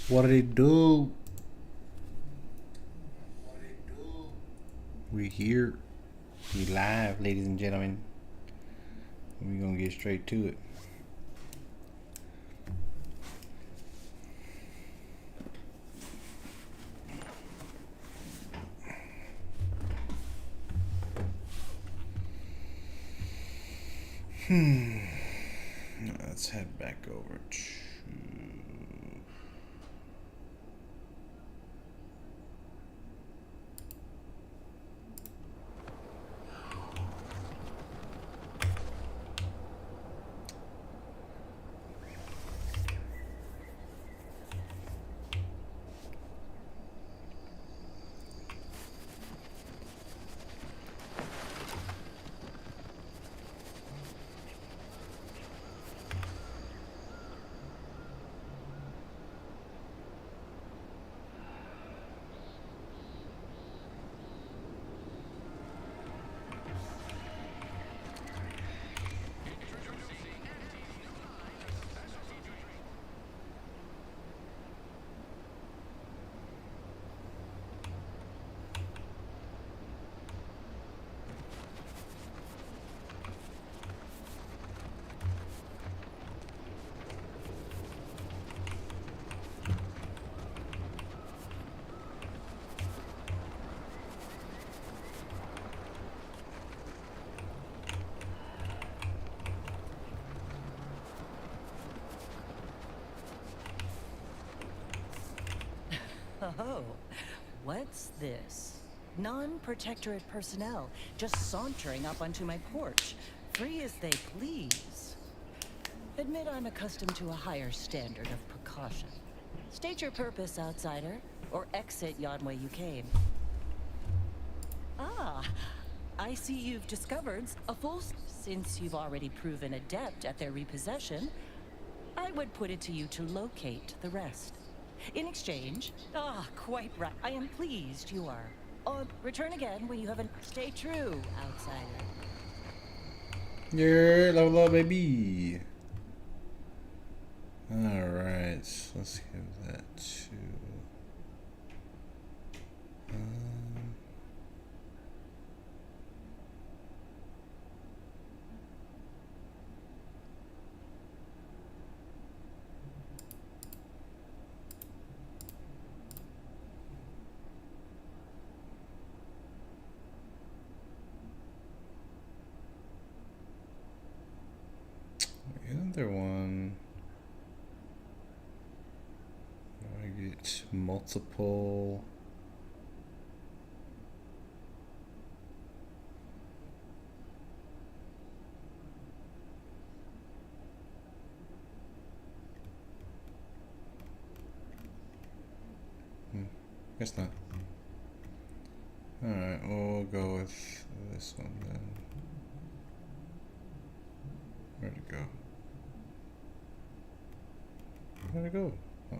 What did it do? We here. We live, ladies and gentlemen. We're gonna get straight to it. Let's head back over to Oh, what's this? Non-protectorate personnel just sauntering up onto my porch, free as they please. Admit I'm accustomed to a higher standard of precaution. State your purpose, outsider, or exit yon way you came. Ah, I see you've discovered a full... Since you've already proven adept at their repossession, I would put it to you to locate the rest. In exchange, quite right. I am pleased you are. Return again when you have Stay true, outsider. yeah, level up, baby. Alright, let's give that to isn't there one? Do I get multiple? Guess not. Alright, we'll go with this one then. Where'd it go? Where'd it go? Oh.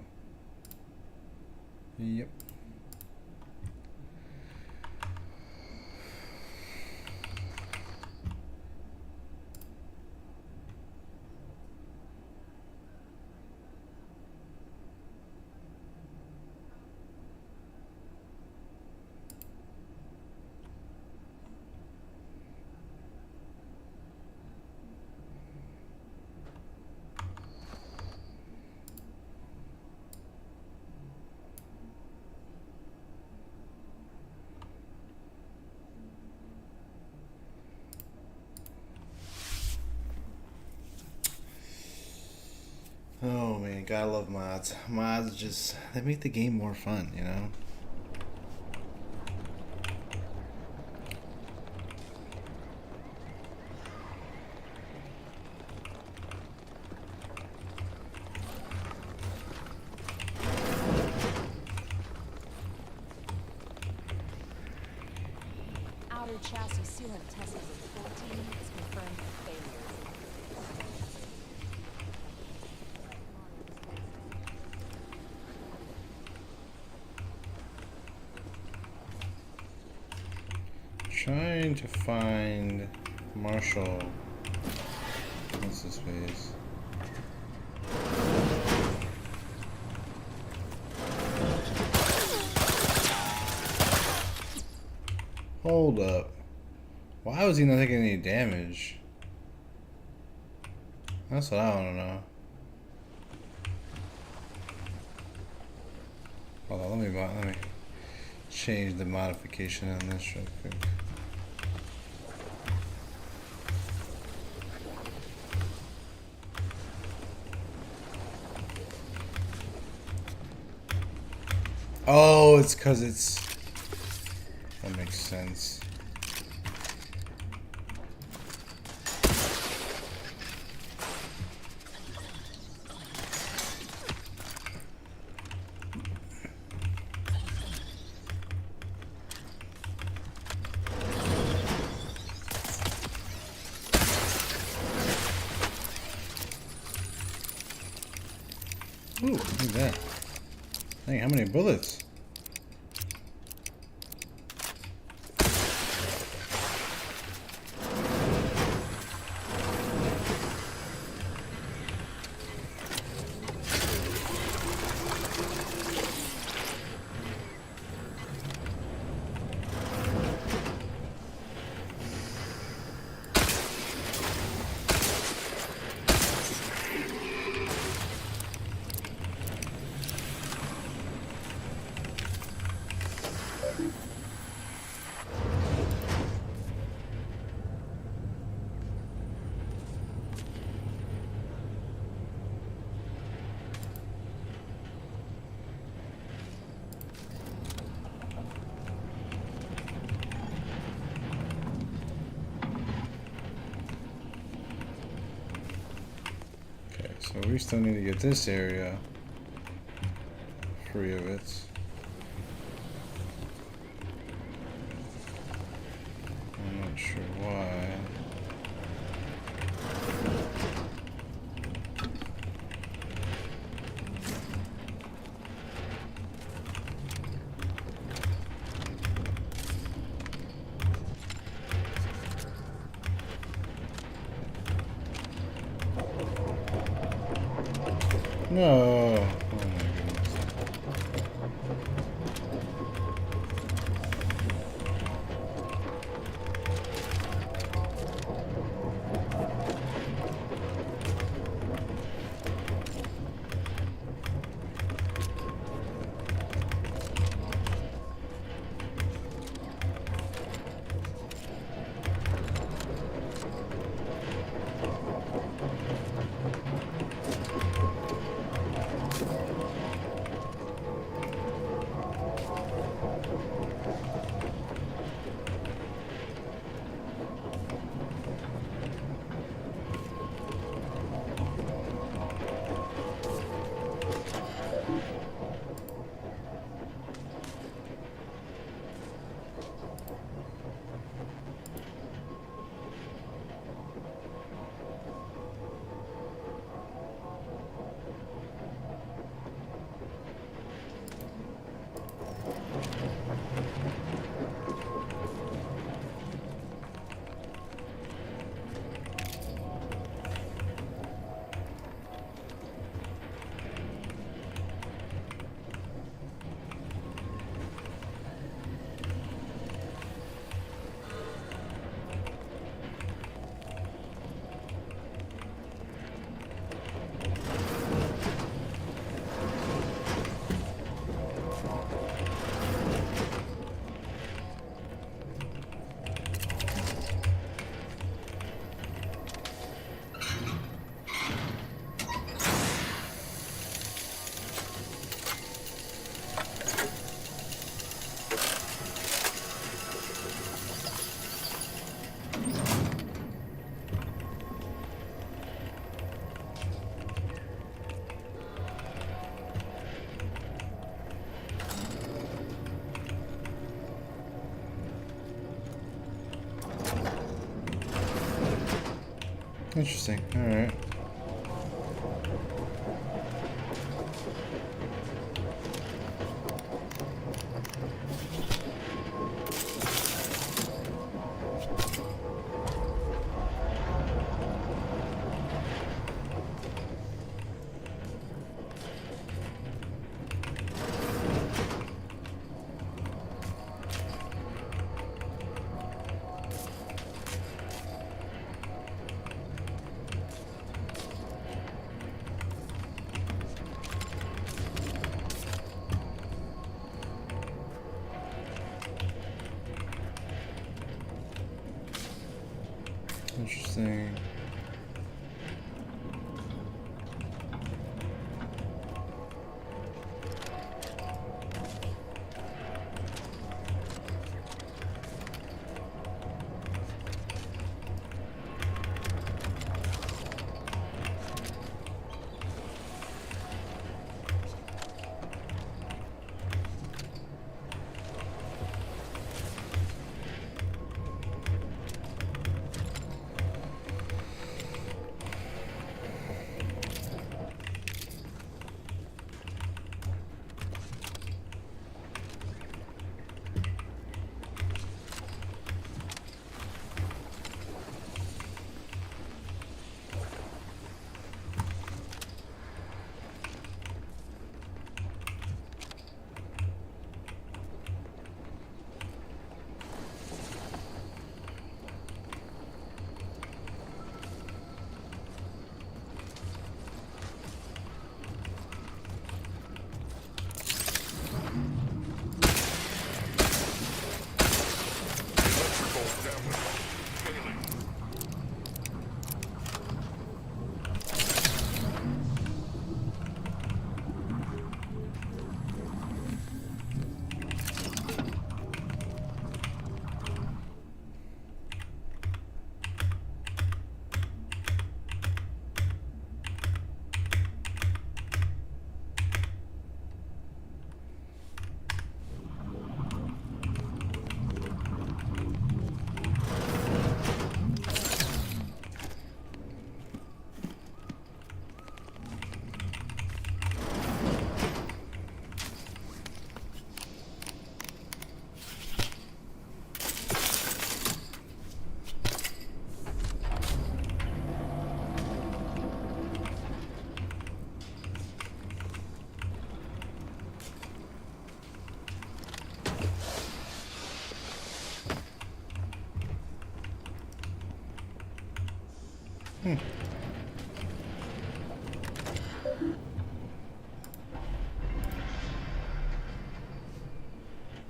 Yep. Oh man, gotta love mods. Mods just, they make the game more fun, you know? Outer chassis sealant testing with 14 is confirmed failure. Trying to find Marshall. What's his face? Hold up. Why was he not taking any damage? That's what I want to know. Hold on, let me change the modification on this real quick. Oh, it's because it's... That makes sense. Ooh, look at that. Dang, how many bullets? So we still need to get this area free of it. I'm not sure why. No. Oh my goodness. Interesting. All right. Interesting.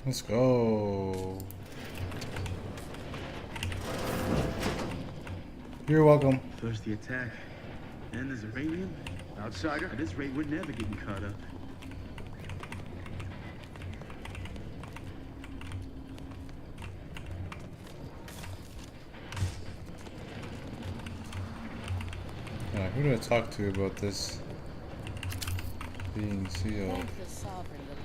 Let's go. You're welcome. First the attack, then there's Iranian. Outsider. At this rate, we're never getting caught up. Who do I talk to about this being sealed? Thank the sovereign that we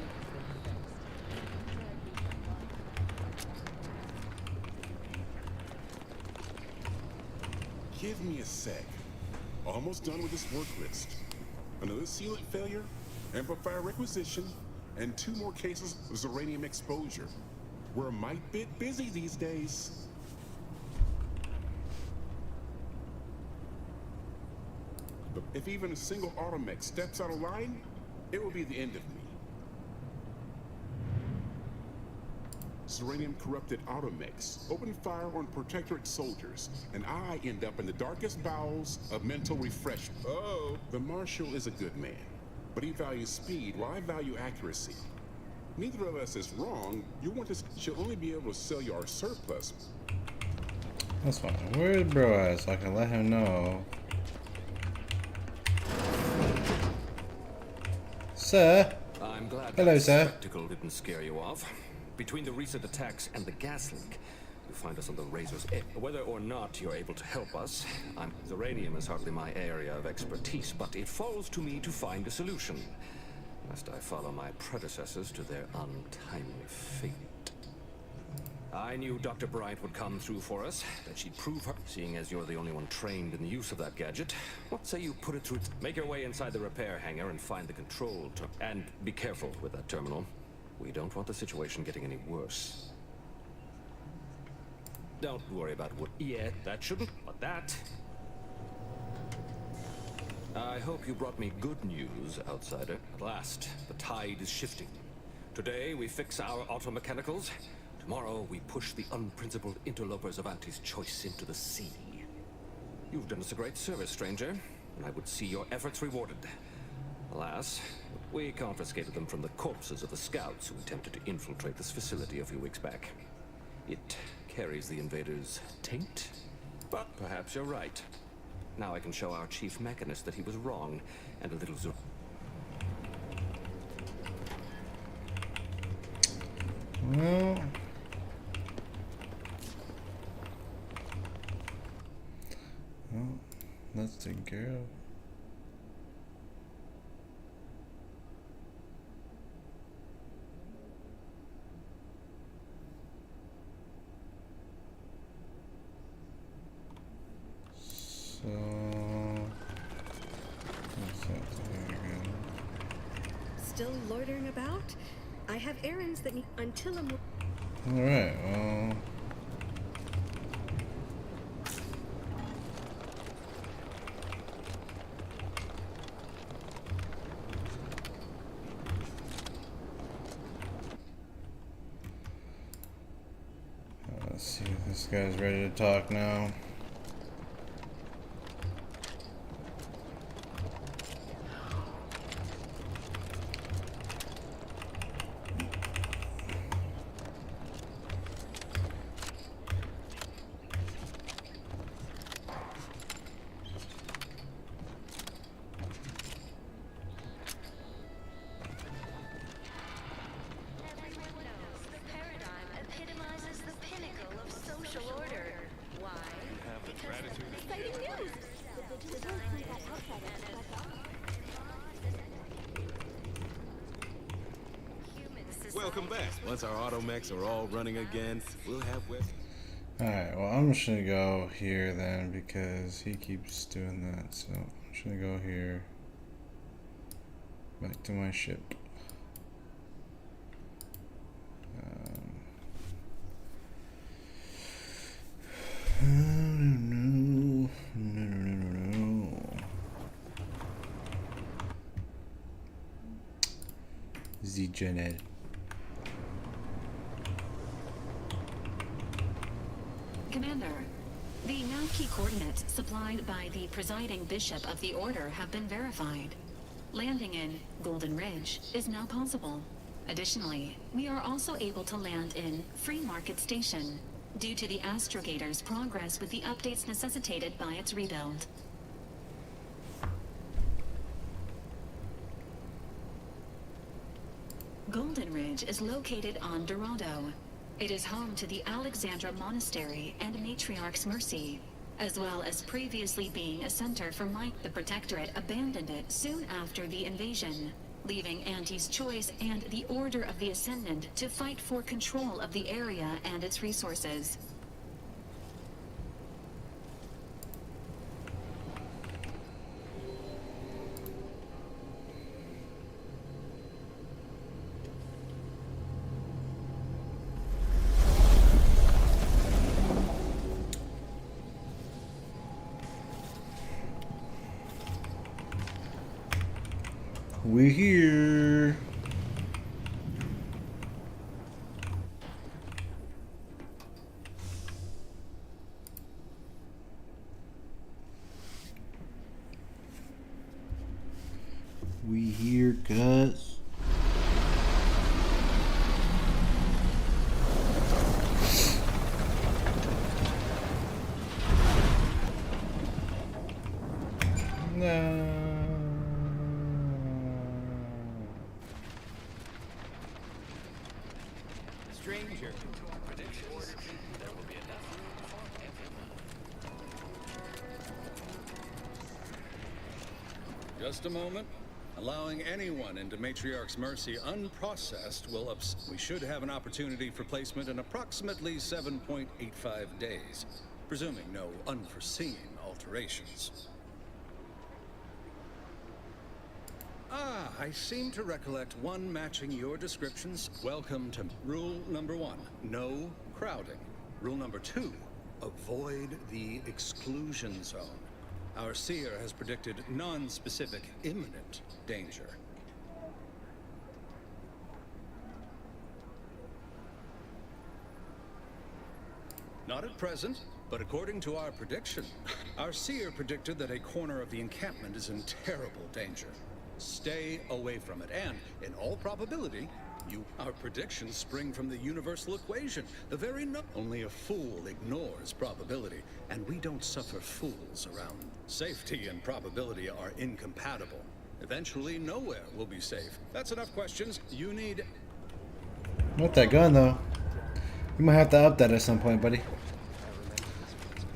can Give me a sec. Almost done with this work list. Another sealant failure, amplifier requisition, and 2 more cases of uranium exposure. We're a mite bit busy these days. But if even a single automech steps out of line, it will be the end of me. Uranium corrupted automechs open fire on protectorate soldiers, and I end up in the darkest bowels of mental refreshment. Oh, the Marshal is a good man, but he values speed while I value accuracy. Neither of us is wrong. You want to, she'll only be able to sell you our surplus. That's fine. Where's bro at so I can let him know? Sir? I'm glad Hello, that sir. spectacle didn't scare you off. Between the recent attacks and the gas leak, you find us on the razor's edge. Whether or not you're able to help us, uranium is hardly my area of expertise, but it falls to me to find a solution, lest I follow my predecessors to their untimely fate. I knew Dr. Bryant would come through for us, that she'd prove her, seeing as you're the only one trained in the use of that gadget. What say you put it through? Make your way inside the repair hangar and find the control terminal. And be careful with that terminal. We don't want the situation getting any worse. Don't worry about what yet. That shouldn't, but that. I hope you brought me good news, outsider. At last, the tide is shifting. Today, we fix our automechanicals. Tomorrow, we push the unprincipled interlopers of Auntie's choice into the sea. You've done us a great service, stranger, and I would see your efforts rewarded. Alas, we confiscated them from the corpses of the scouts who attempted to infiltrate this facility a few weeks back. It carries the invaders' taint, But perhaps you're right. Now I can show our chief mechanist that he was wrong, and a little Well, that's taken care of. So what's that thing again? Still loitering about? I have errands that need until I'm. All right. Well. Let's see if this guy's ready to talk now. Welcome back. Once our automechs are all running again, we'll have West. Alright, well, I'm just gonna go here then because he keeps doing that. So I'm just gonna go here. Back to my ship. No. The Janet. Commander, the nav key coordinates supplied by the presiding bishop of the Order have been verified. Landing in Golden Ridge is now possible. Additionally, we are also able to land in Free Market Station, due to the astrogator's progress with the updates necessitated by its rebuild. Golden Ridge is located on Dorado. It is home to the Alexandra Monastery and Matriarch's Mercy, as well as previously being a center for Mike the Protectorate abandoned it soon after the invasion, leaving Auntie's Choice and the Order of the Ascendant to fight for control of the area and its resources. We here. We here, cuz. No. Stranger. Just a moment. Allowing anyone into Matriarch's Mercy unprocessed will we should have an opportunity for placement in approximately 7.85 days, presuming no unforeseen alterations. Ah, I seem to recollect one matching your descriptions. Welcome to rule number 1, no crowding. Rule number 2, avoid the exclusion zone. Our seer has predicted non-specific imminent danger. Not at present, but according to our prediction, our seer predicted that a corner of the encampment is in terrible danger. Stay away from it, and, in all probability, Our predictions spring from the universal equation. The very only a fool ignores probability, and we don't suffer fools around. Safety and probability are incompatible. Eventually, nowhere will be safe. That's enough questions. You need... With that gun, though. You might have to up that at some point, buddy.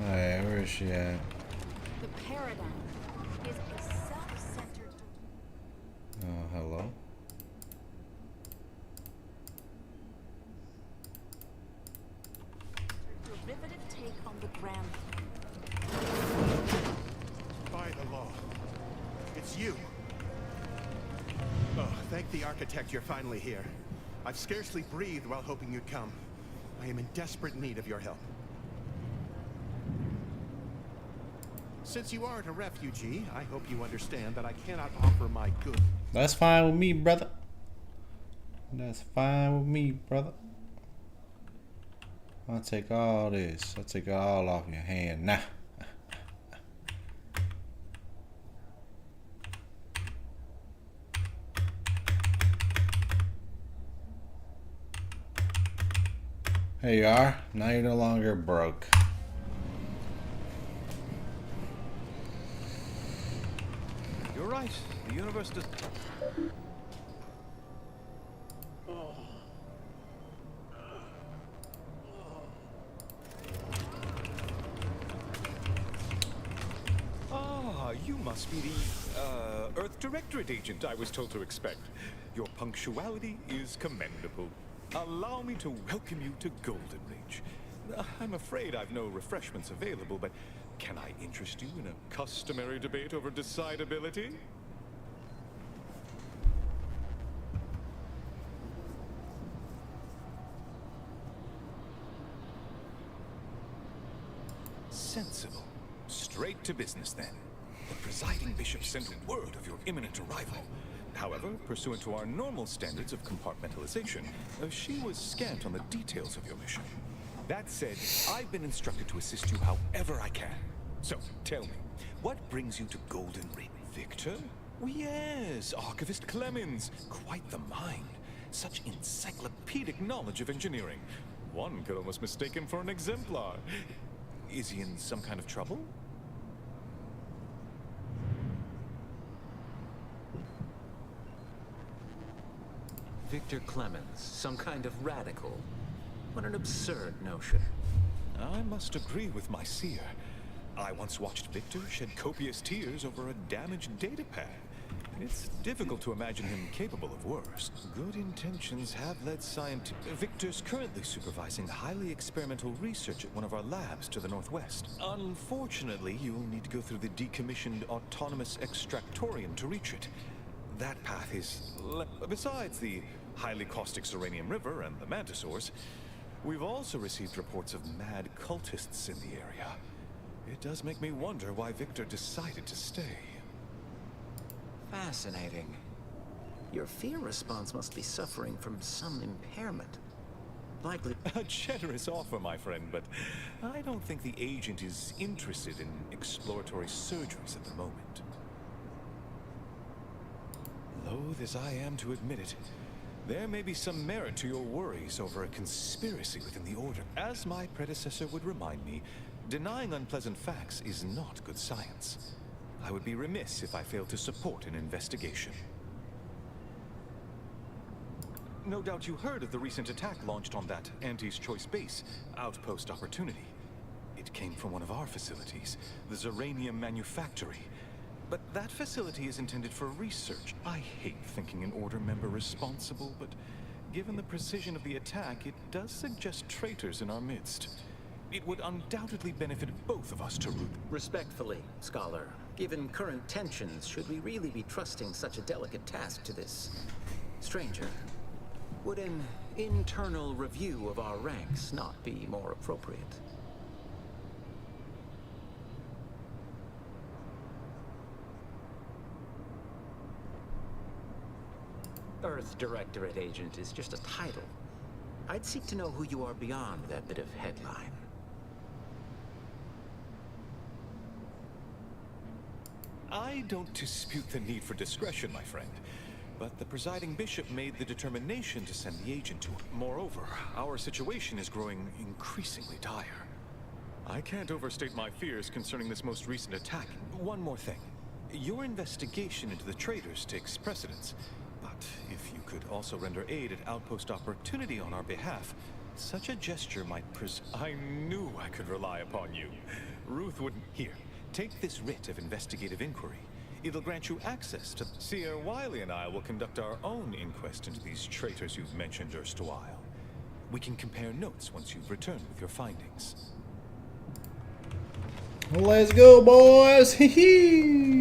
Alright, where is she at? The paradigm is a self-centered... Oh, hello? derivative take on the grand... By the law. It's you. Oh, thank the architect you're finally here. I've scarcely breathed while hoping you'd come. I am in desperate need of your help. Since you aren't a refugee, I hope you understand that I cannot offer my good. That's fine with me, brother. That's fine with me, brother. I'll take all this. I'll take it all off your hand now. Here you are. Now you're no longer broke. You're right. The universe does... Ah, you must be the, Earth Directorate agent I was told to expect. Your punctuality is commendable. Allow me to welcome you to Golden Ridge. I'm afraid I've no refreshments available, but can I interest you in a customary debate over decidability? Sensible. Straight to business, then. The presiding bishop sent word of your imminent arrival. However, pursuant to our normal standards of compartmentalization, she was scant on the details of your mission. That said, I've been instructed to assist you however I can. So, tell me, what brings you to Golden Ridge? Victor? Oh, yes, Archivist Clemens. Quite the mind. Such encyclopedic knowledge of engineering. One could almost mistake him for an exemplar. Is he in some kind of trouble? Victor Clemens, some kind of radical. What an absurd notion. I must agree with my seer. I once watched Victor shed copious tears over a damaged datapad. It's difficult to imagine him capable of worse. Good intentions have led scientists... Victor's currently supervising highly experimental research at one of our labs to the northwest. Unfortunately, you'll need to go through the decommissioned autonomous extractorium to reach it. That path is... Besides the highly caustic Serenium River and the Mantisaurs, we've also received reports of mad cultists in the area. It does make me wonder why Victor decided to stay. Fascinating. Your fear response must be suffering from some impairment. Likely... A generous offer, my friend, but I don't think the agent is interested in exploratory surgeries at the moment. Loath as I am to admit it, there may be some merit to your worries over a conspiracy within the Order. As my predecessor would remind me, denying unpleasant facts is not good science. I would be remiss if I failed to support an investigation. No doubt you heard of the recent attack launched on that Anti's Choice base, Outpost Opportunity. It came from one of our facilities, the Zeranium Manufactory. But that facility is intended for research. I hate thinking an Order member responsible, but given the precision of the attack, it does suggest traitors in our midst. It would undoubtedly benefit both of us to root... Respectfully, Scholar, given current tensions, should we really be trusting such a delicate task to this stranger? Would an internal review of our ranks not be more appropriate? Earth Directorate Agent is just a title. I'd seek to know who you are beyond that bit of headline. I don't dispute the need for discretion, my friend. but the presiding bishop made the determination to send the agent to him. Moreover, our situation is growing increasingly dire. I can't overstate my fears concerning this most recent attack. One more thing. Your investigation into the traitors takes precedence, but if you could also render aid at Outpost Opportunity on our behalf, such a gesture might I knew I could rely upon you. Ruth wouldn't... Here, take this writ of investigative inquiry. It'll grant you access to... Seer Wiley and I will conduct our own inquest into these traitors you've mentioned erstwhile. We can compare notes once you've returned with your findings. Let's go, boys! Hee hee!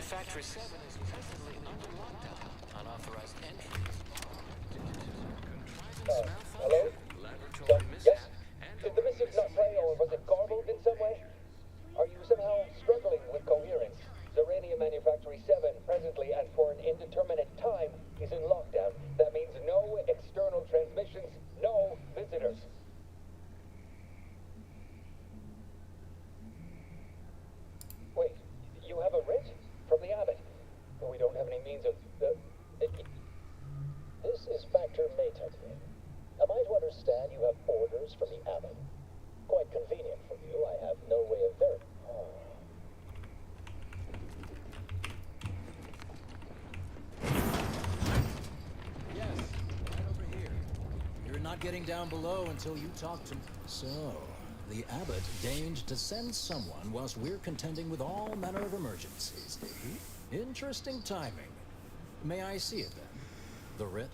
Factory 7 is presently under lockdown. Unauthorized entry. Hello? Yes? Did the missive not play, or was it garbled in some way? Are you somehow struggling with coherence? Zeranium Manufactory 7 presently and for an indeterminate time is in lockdown. That means no external transmissions, no visitors. Wait, you have a writ? From the abbot. But we don't have any means of... This is Factor Meta. Am I to understand you have orders from the abbot? Quite convenient for you. I have no way of verifying. Yes, right over here. You're not getting down below until you talk to... So, the abbot deigned to send someone whilst we're contending with all manner of emergencies. Interesting timing. May I see it then? The writ?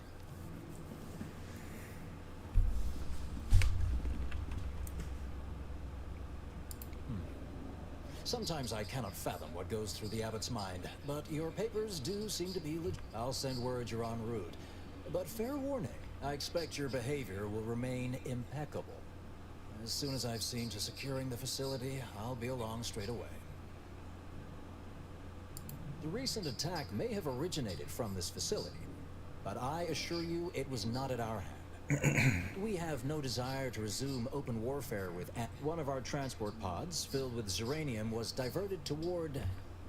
Sometimes I cannot fathom what goes through the abbot's mind, but your papers do seem to be legit. I'll send word you're en route. But fair warning, I expect your behavior will remain impeccable. As soon as I've seen to securing the facility, I'll be along straight away. The recent attack may have originated from this facility, but I assure you it was not at our hand. We have no desire to resume open warfare with... One of our transport pods filled with Zeranium was diverted toward...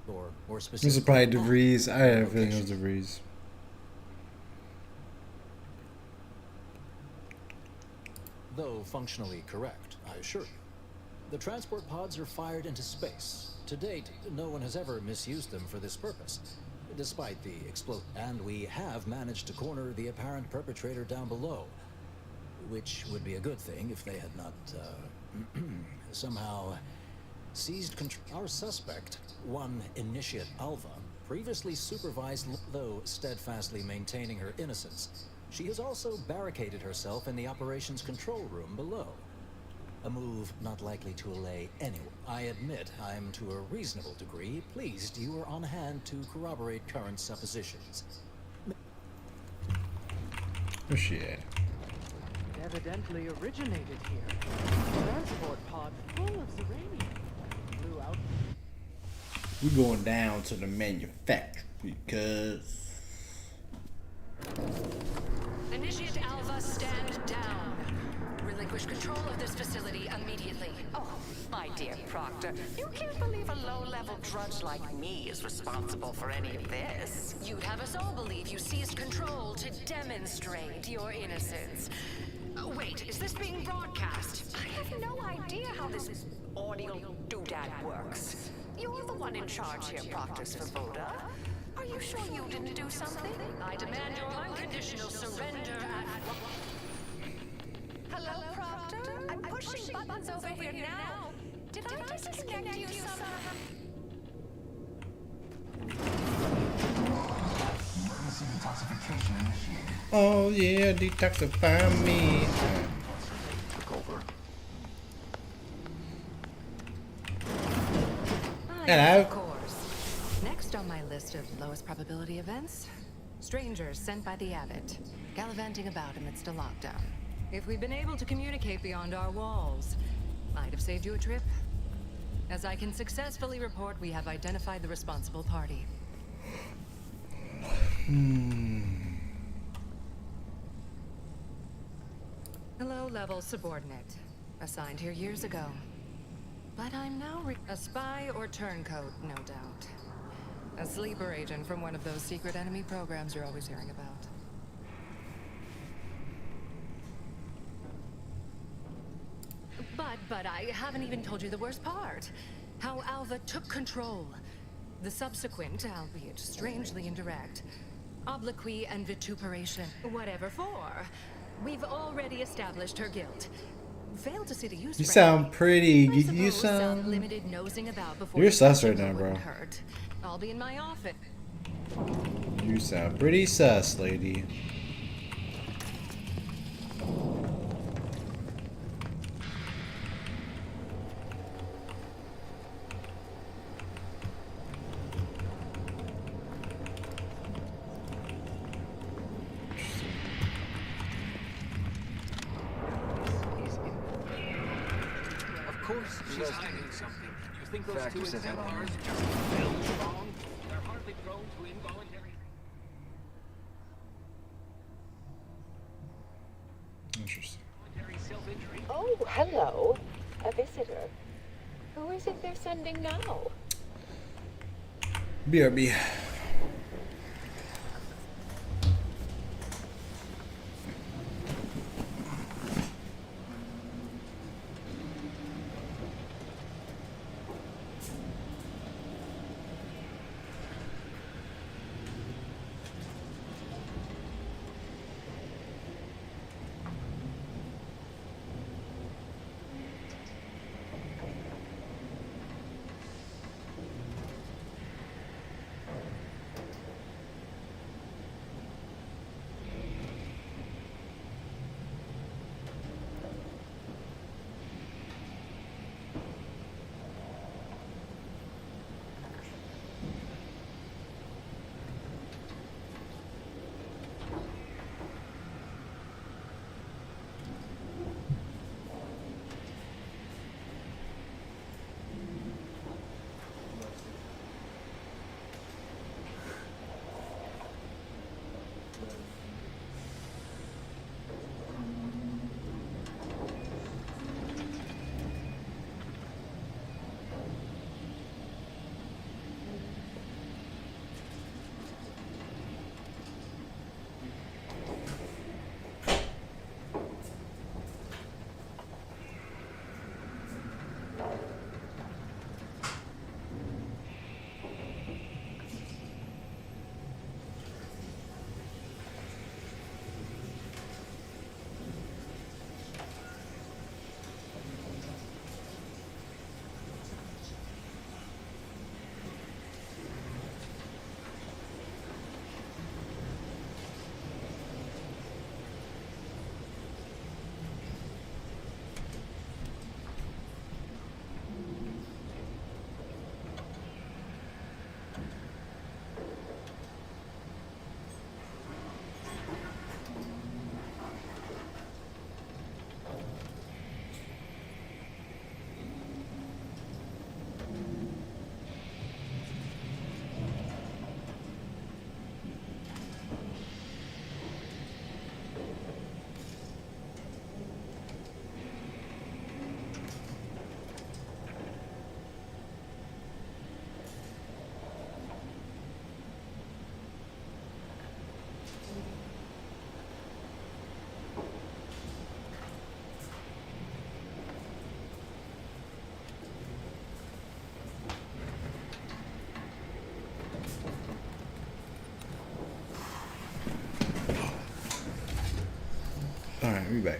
or specifically... This is probably DeVries. I have a feeling it was DeVries. Though functionally correct, I assure you. The transport pods are fired into space. To date, no one has ever misused them for this purpose, despite the explosion. And we have managed to corner the apparent perpetrator down below, which would be a good thing if they had not, somehow seized control. Our suspect, one Initiate Alva, previously supervised, though steadfastly maintaining her innocence. She has also barricaded herself in the operations control room below. A move not likely to allay anyone. I admit I'm to a reasonable degree pleased you are on hand to corroborate current suppositions. Where's she at? It evidently originated here. Transport pod full of Zeranium. Blew out. We going down to the manufacturer because... Initiate Alpha, stand down. relinquish control of this facility immediately. Oh, my dear Proctor, you can't believe a low-level drudge like me is responsible for any of this. You'd have us all believe you seized control to demonstrate your innocence. Wait, is this being broadcast? I have no idea how this audio doodad works. You're the one in charge here, Proctor Svoboda. Are you sure you didn't do something? I demand your unconditional surrender at... Hello, Proctor? I'm pushing buttons over here now. Did I disconnect you somehow? Emergency detoxification initiated. Oh yeah, detoxify me. Took over. Hello. Of course. Next on my list of lowest probability events, strangers sent by the Abbot, gallivanting about amidst a lockdown. If we'd been able to communicate beyond our walls, might have saved you a trip. As I can successfully report, we have identified the responsible party. Low-level subordinate, assigned here years ago. But I'm now a spy or turncoat, no doubt. A sleeper agent from one of those secret enemy programs you're always hearing about. But I haven't even told you the worst part. How Alva took control. The subsequent, albeit strangely indirect, obloquy and vituperation. Whatever for. We've already established her guilt. Failed to see the use. You sound pretty. You sound. Limited nosing about before You're sus right now, bro. Hurt. I'll be in my office. You sound pretty sus, lady. Of course, she's hiding something. You think those Factor two says that exemplars just fell wrong? They're hardly prone to involuntary... Interesting. self-injury. Oh, hello. A visitor. Who is it they're sending now? BRB. Alright, we back.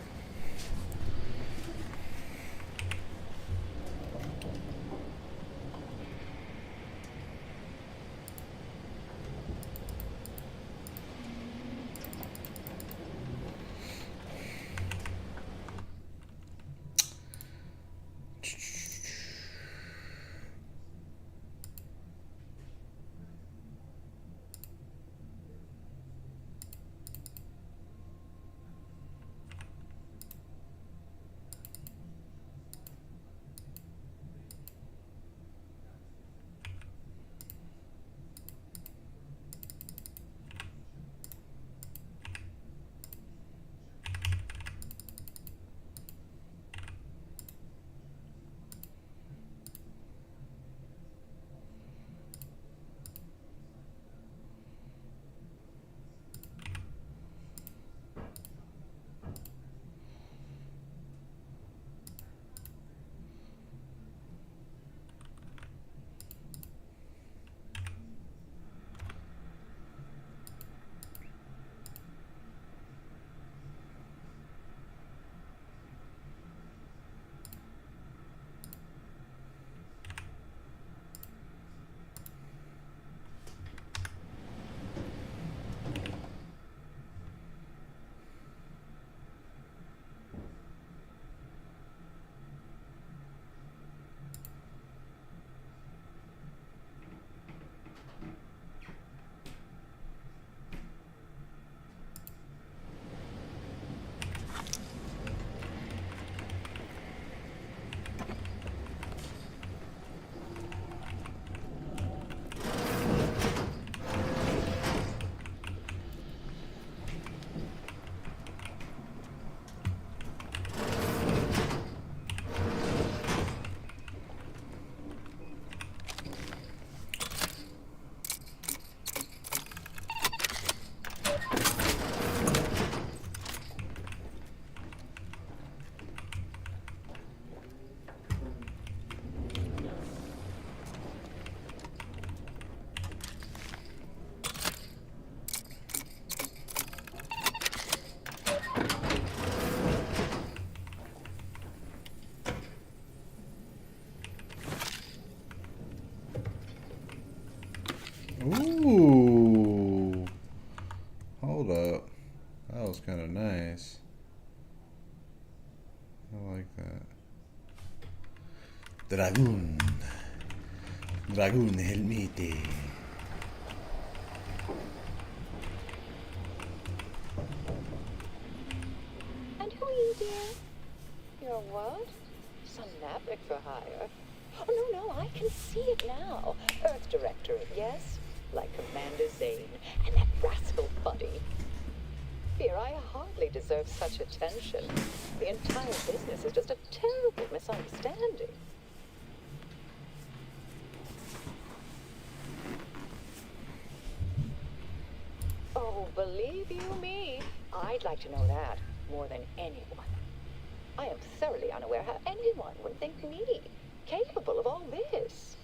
Ooh. Hold up. That was kind of nice. I like that. Dragoon. Dragoon Helmete. And who are you, dear? You're what? Some maverick for hire. Oh, no, I can see it now. Earth Directorate, yes? Like Commander Zane and that rascal Buddy. Fear, I hardly deserve such attention. The entire business is just a terrible misunderstanding. Oh, believe you me, I'd like to know that more than anyone. I am thoroughly unaware how anyone would think me capable of all this.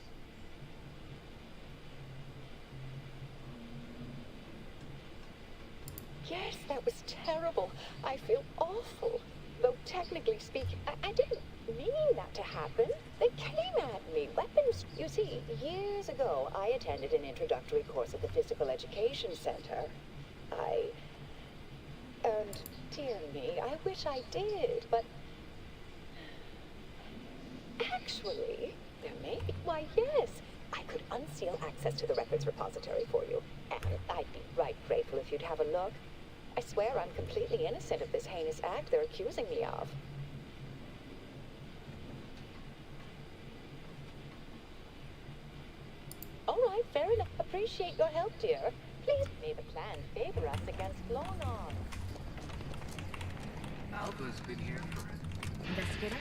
Yes, that was terrible. I feel awful. Though technically speaking, I didn't mean that to happen. They came at me, weapons. You see, years ago, I attended an introductory course at the Physical Education Center. And dear me, I wish I did, but actually, there may be. Why, yes, I could unseal access to the records repository for you, and I'd be right grateful if you'd have a look. I swear I'm completely innocent of this heinous act they're accusing me of. All right, fair enough. Appreciate your help, dear. Please, may the plan favor us against long odds. Alpha's been here for it. Investigator?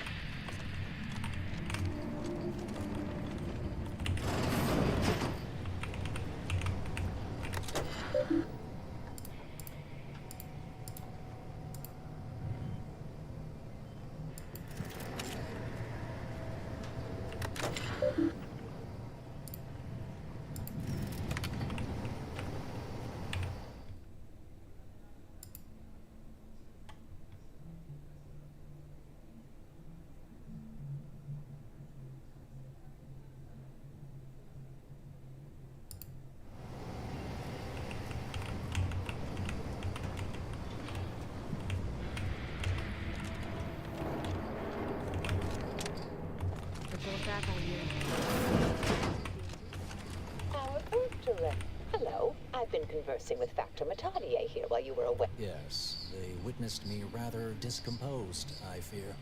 have been conversing with Factor Matadier here while you were away. Yes, they witnessed me rather discomposed, I fear.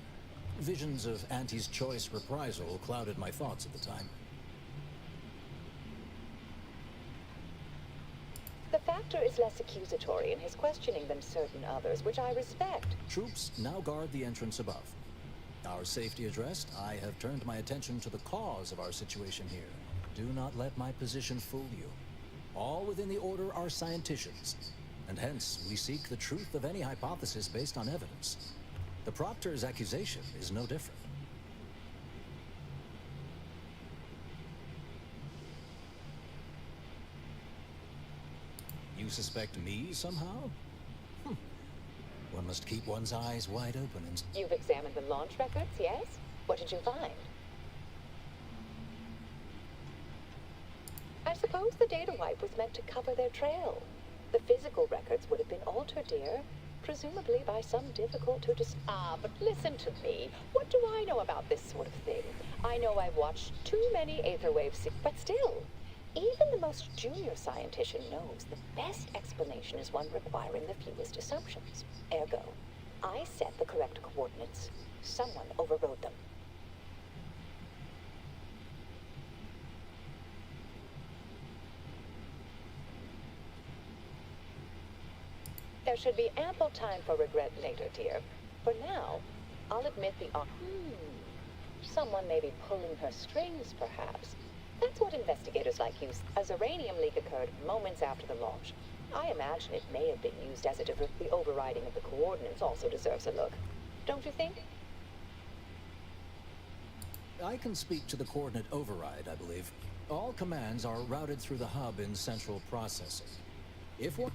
Visions of Auntie's choice reprisal clouded my thoughts at the time. The Factor is less accusatory in his questioning than certain others, which I respect. Troops now guard the entrance above. Our safety addressed, I have turned my attention to the cause of our situation here. Do not let my position fool you. All within the Order are scienticians, and hence we seek the truth of any hypothesis based on evidence. The Proctor's accusation is no different. You suspect me somehow? One must keep one's eyes wide open and... You've examined the launch records, yes? What did you find? I suppose the data wipe was meant to cover their trail. The physical records would have been altered, dear. Presumably by some difficult to but listen to me. What do I know about this sort of thing? I know I've watched too many Aetherwaves, but still, even the most junior scientician knows the best explanation is one requiring the fewest assumptions. Ergo, I set the correct coordinates. Someone overrode them. There should be ample time for regret later, dear. For now, I'll admit someone may be pulling her strings, perhaps. That's what investigators like you... A Zeranium leak occurred moments after the launch. I imagine it may have been used as a the overriding of the coordinates also deserves a look. Don't you think? I can speak to the coordinate override, I believe. All commands are routed through the hub in central processing.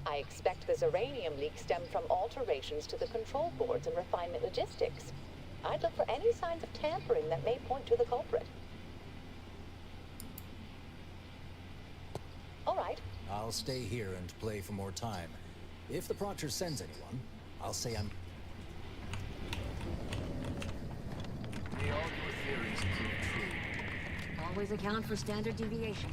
I expect the Zeranium leak stemmed from alterations to the control boards and refinement logistics. I'd look for any signs of tampering that may point to the culprit. All right. I'll stay here and play for more time. If the Proctor sends anyone, I'll say I'm... May all your theories prove true. Always account for standard deviation.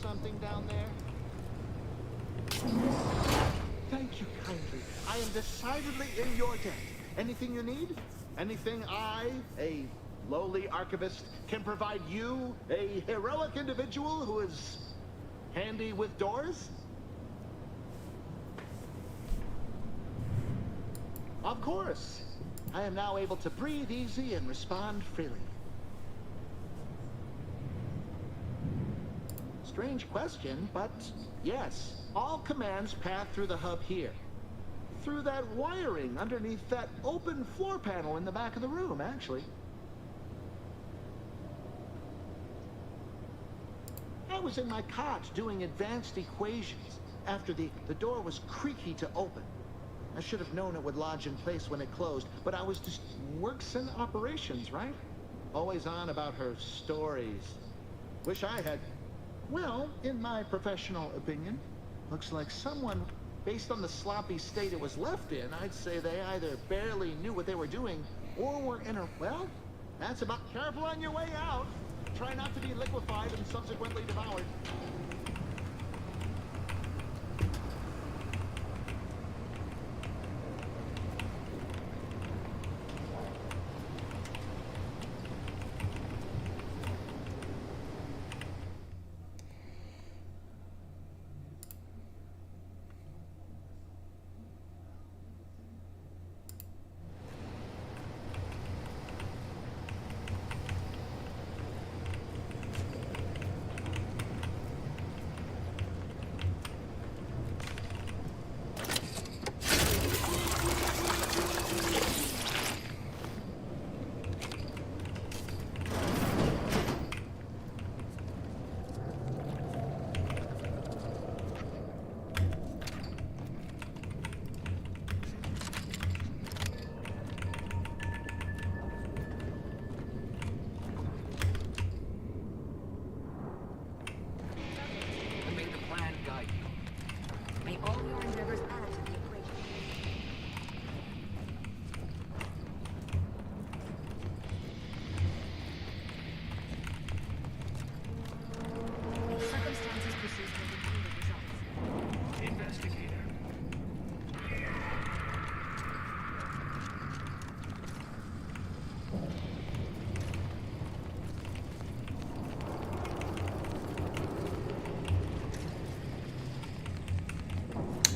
Something down there? Thank you kindly. I am decidedly in your debt. Anything you need? Anything I, a lowly archivist, can provide you, a heroic individual who is handy with doors? Of course. I am now able to breathe easy and respond freely. Strange question, but yes, all commands pass through the hub here. through that wiring underneath that open floor panel in the back of the room, actually. I was in my cot doing advanced equations after the door was creaky to open. I should have known it would lodge in place when it closed, but I was just works in operations, right? Always on about her stories. Wish I had... Well, in my professional opinion, looks like someone, based on the sloppy state it was left in, I'd say they either barely knew what they were doing or were in a... Well, that's about... Careful on your way out. Try not to be liquefied and subsequently devoured.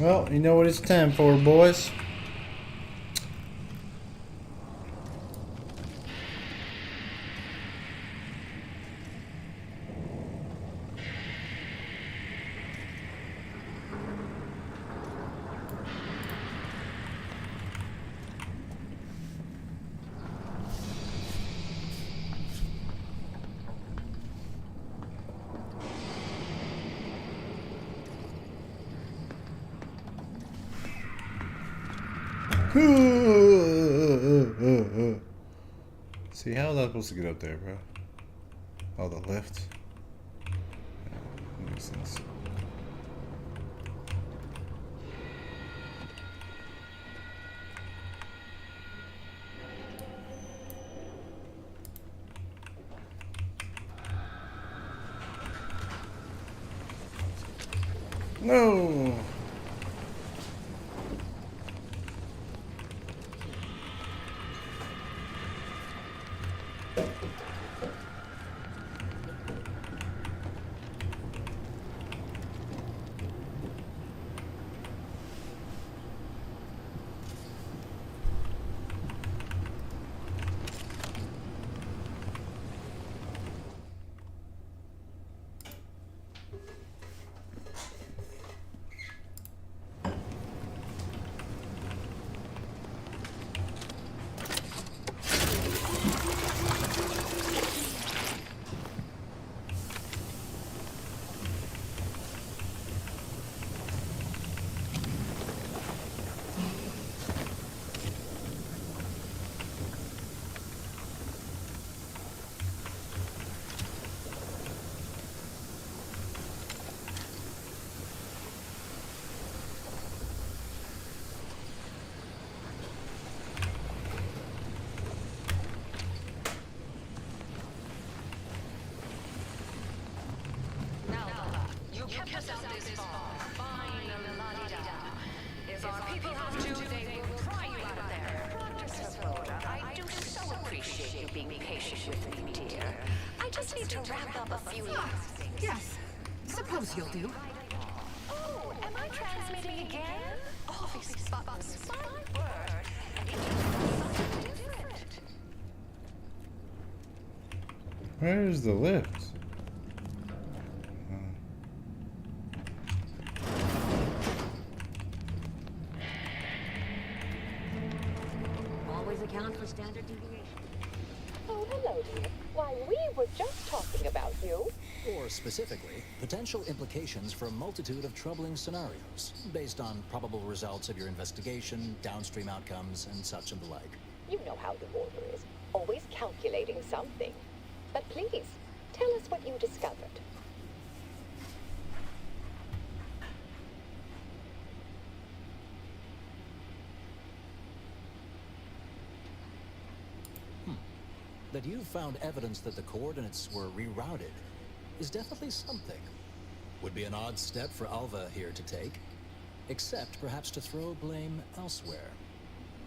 Well, you know what it's time for, boys. See, how was I supposed to get up there, bro? Oh, the lift? Yeah, makes sense. No! kept us out this far. Fine, la-di-da. If our people have to, they will pry you out of there. Practice, Rhoda. I do so appreciate you being patient with me, dear. I just need to wrap up a few last things. Yes. Suppose you'll do. Oh, am I transmitting again? Oh, these buttons. My word. And it does something different. Where's the lift? account for standard deviation. Oh, hello, dear. Why, we were just talking about you. Or specifically, potential implications for a multitude of troubling scenarios, based on probable results of your investigation, downstream outcomes, and such and the like. You know how the order is. Always calculating something. But please, tell us what you discovered. That you found evidence that the coordinates were rerouted is definitely something. Would be an odd step for Alva here to take, except perhaps to throw blame elsewhere.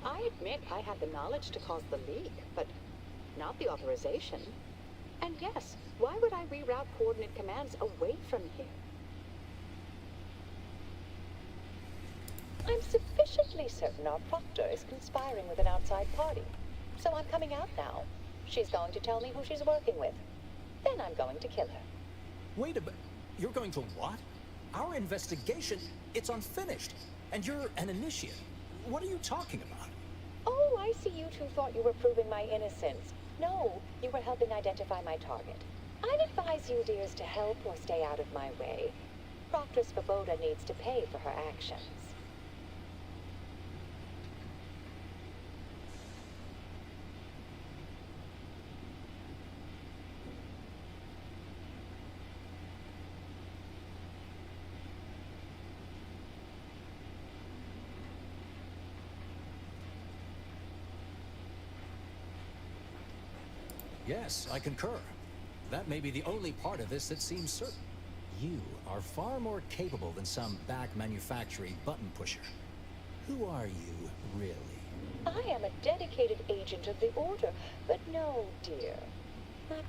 I admit I had the knowledge to cause the leak, but not the authorization. And yes, why would I reroute coordinate commands away from here? I'm sufficiently certain our proctor is conspiring with an outside party. So I'm coming out now. She's going to tell me who she's working with. Then I'm going to kill her. Wait a minute. You're going to what? Our investigation, it's unfinished. And you're an initiate. What are you talking about? Oh, I see you two thought you were proving my innocence. No, you were helping identify my target. I'd advise you, dears, to help or stay out of my way. Proctor Svoboda needs to pay for her actions. Yes, I concur. That may be the only part of this that seems certain. You are far more capable than some back manufacturing button pusher. Who are you, really? I am a dedicated agent of the Order, but no, dear.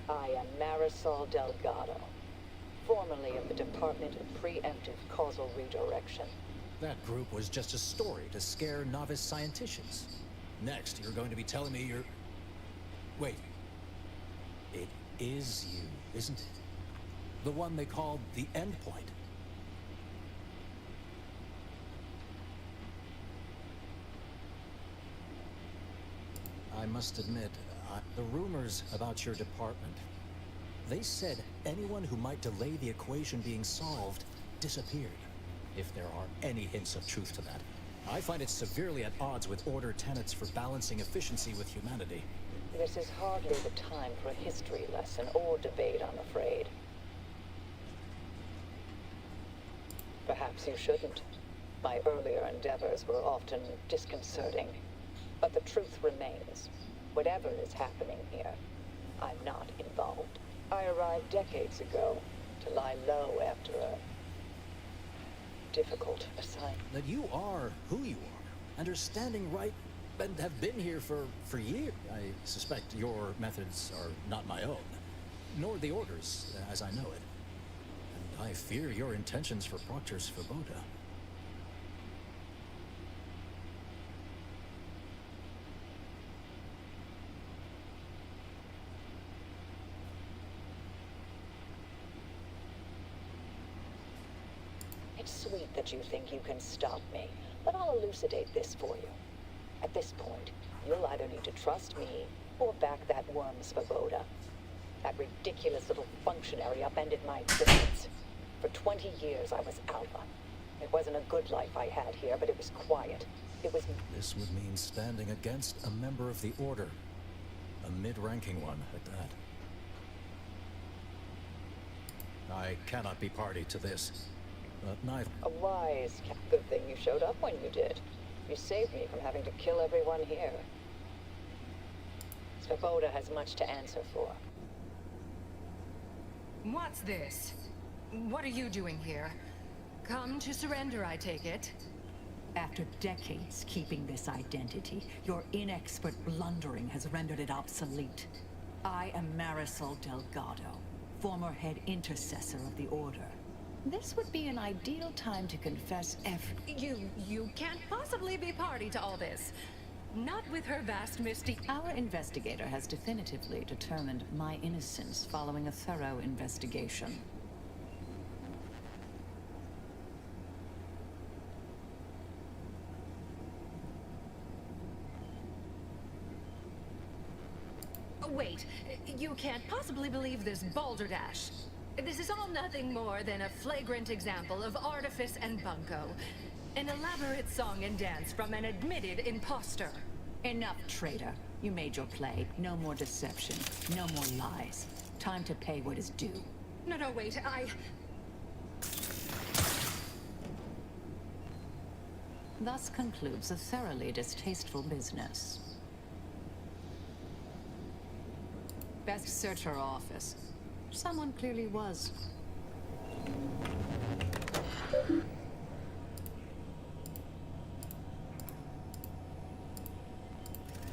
I am Marisol Delgado, formerly of the Department of Preemptive Causal Redirection. That group was just a story to scare novice scienticians. Next, you're going to be telling me you're... Wait. It is you, isn't it? The one they called the Endpoint. I must admit, the rumors about your department, they said anyone who might delay the equation being solved disappeared. If there are any hints of truth to that. I find it severely at odds with Order tenets for balancing efficiency with humanity. This is hardly the time for a history lesson or debate, I'm afraid. Perhaps you shouldn't. My earlier endeavors were often disconcerting. But the truth remains. Whatever is happening here, I'm not involved. I arrived decades ago to lie low after a difficult assignment. That you are who you are, and are standing right, and have been here for years. I suspect your methods are not my own, nor the Order's, as I know it. And I fear your intentions for Proctor Svoboda. It's sweet that you think you can stop me, but I'll elucidate this for you. At this point, you'll either need to trust me or back that worm Svoboda. That ridiculous little functionary upended my existence. For 20 years, I was Alpha. It wasn't a good life I had here, but it was quiet. It was... This would mean standing against a member of the Order. A mid-ranking one, at that. I cannot be party to this, but neither... A wise, good thing you showed up when you did. You saved me from having to kill everyone here. Svoboda has much to answer for. What's this? What are you doing here? Come to surrender, I take it? After decades keeping this identity, your inexpert blundering has rendered it obsolete. I am Marisol Delgado, former head intercessor of the Order. This would be an ideal time to confess You can't possibly be party to all this. Not with her vast mystique. Our investigator has definitively determined my innocence following a thorough investigation. Wait, you can't possibly believe this balderdash. This is all nothing more than a flagrant example of artifice and bunco. An elaborate song and dance from an admitted imposter. Enough, traitor. You made your play. No more deception. No more lies. Time to pay what is due. No, wait, Thus concludes a thoroughly distasteful business. Best search her office. Someone clearly was.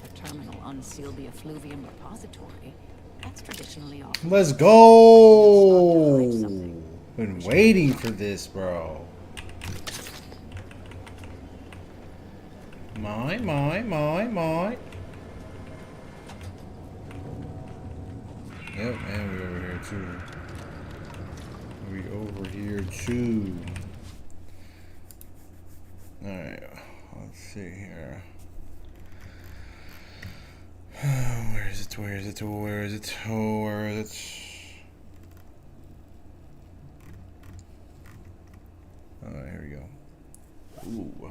The terminal unsealed the effluvium repository. That's traditionally often. Let's go! Been waiting for this, bro. My. Yep, and we over here too. We over here too. Alright, let's see here. Where is it? Alright, here we go. Ooh.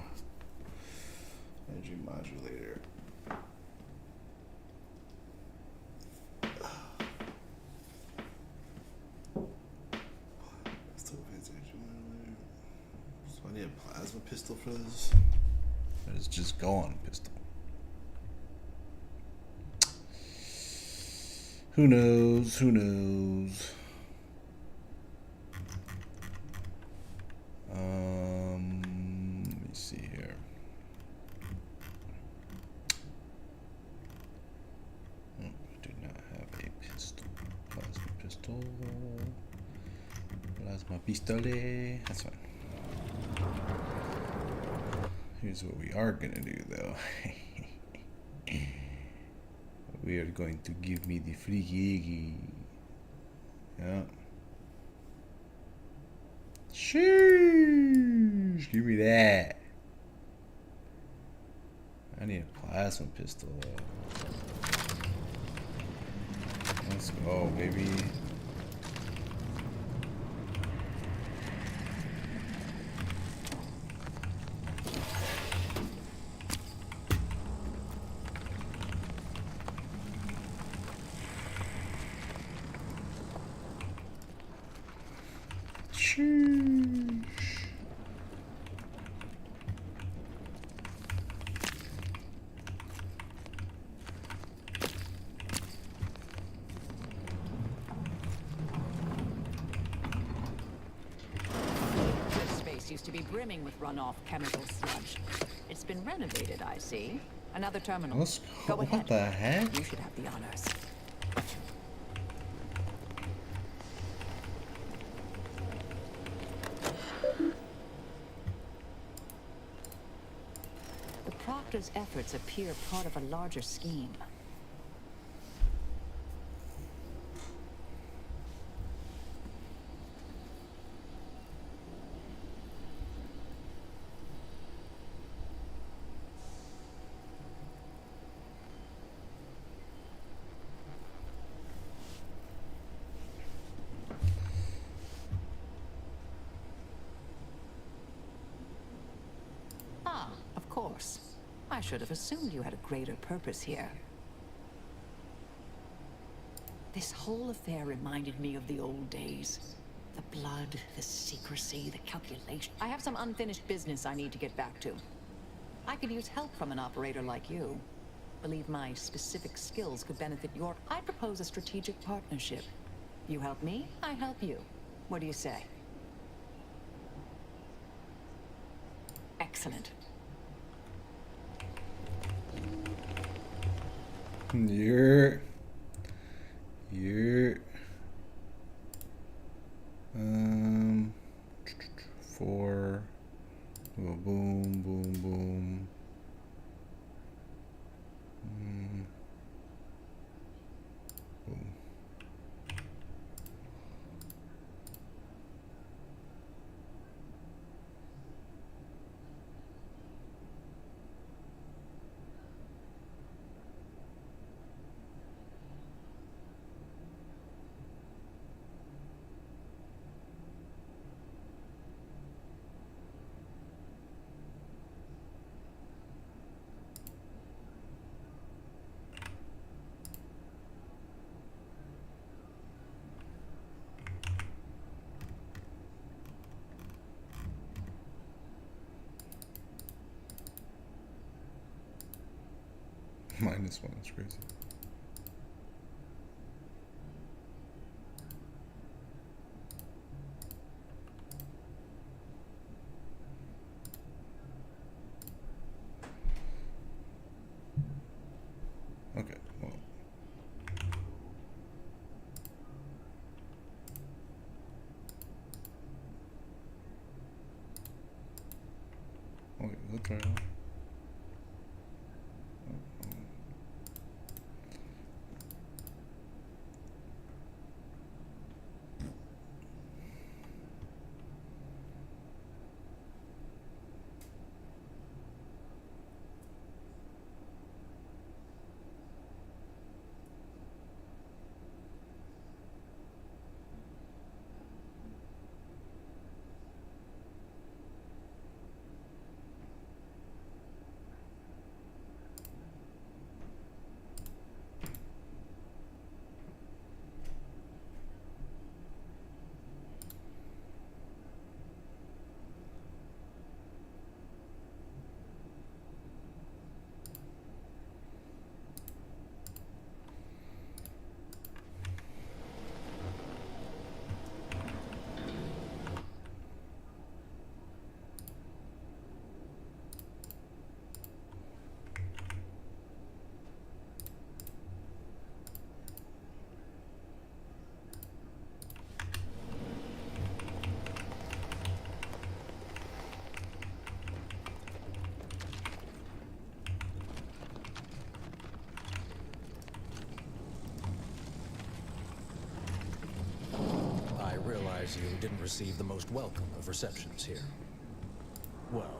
Energy modulator. So I need a plasma pistol for this. It's just go on pistol. Who knows? Let me see here. Oh, I do not have a pistol. Plasma pistol. Plasma pistole. That's fine. Here's what we are gonna do, though. We are going to give me the freaky. Yeah. Sheesh. Give me that. I need a plasma pistol, though. Let's go, baby. Used to be brimming with runoff chemical sludge. It's been renovated, I see. Another terminal. Let's go ahead. What the heck? You should have the honors. The Proctor's efforts appear part of a larger scheme. Of course. I should have assumed you had a greater purpose here. This whole affair reminded me of the old days. The blood, the secrecy, the calculation. I have some unfinished business I need to get back to. I could use help from an operator like you. Believe my specific skills could benefit your... I propose a strategic partnership. You help me, I help you. What do you say? Excellent. You're four. Boom, boom, boom. Boom. -1, it's crazy. Okay, well. Okay, that's right on. I realize you didn't receive the most welcome of receptions here. Well,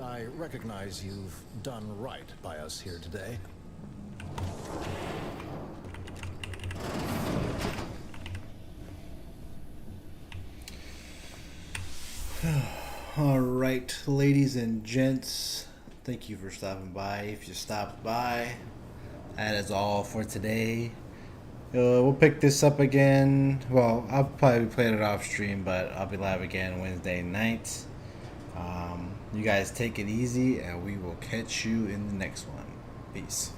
I recognize you've done right by us here today. All right, ladies and gents, thank you for stopping by. If you stopped by, that is all for today. We'll pick this up again. Well, I'll probably play it off stream, but I'll be live again Wednesday night. You guys take it easy, and we will catch you in the next one. Peace.